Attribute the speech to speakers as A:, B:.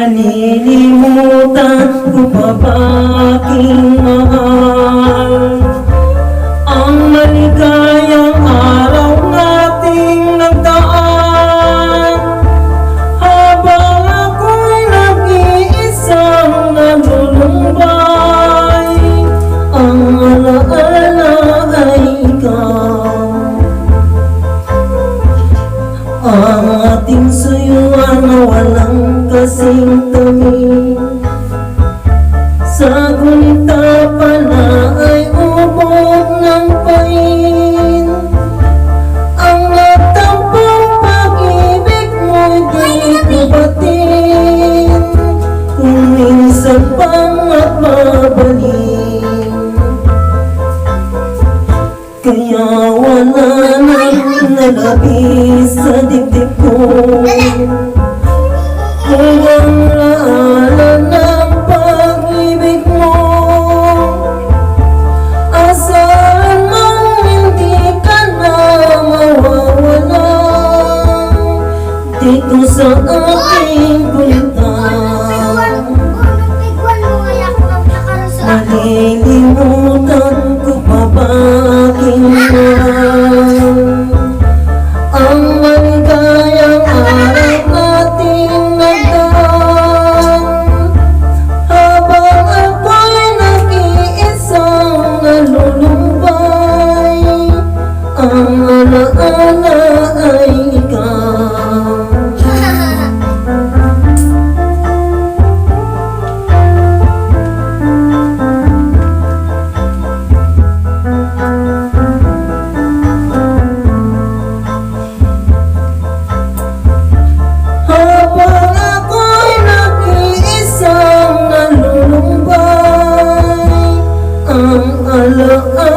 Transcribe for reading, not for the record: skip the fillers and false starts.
A: Malilimutan ko pa ba aking mahal ang maligayang araw nating nagdaan, habang ako'y nag-iisang nalulumbay. Ang alaala ay ikaw, ang ating suyuan na walang kasing tamis. Sa gunita pala ay ubod ng pain. Ang nagtampang pag-ibig mo'y di ko batin, kung minsan pang mapabalik. Kaya wala nang nalabis sa dibdib ko, kung ang laala ng pag-ibig mo. Asahan mong hindi ka na mawawala dito sa aking punta. Malilimutan ko pa ba aking mahal ang maligayang araw nating nagdaan, habang ako'y nag-iisang nalulumbay. Ang alaala ay ikaw. Habang ako'y nag-iisang nalulumbay, ang alaala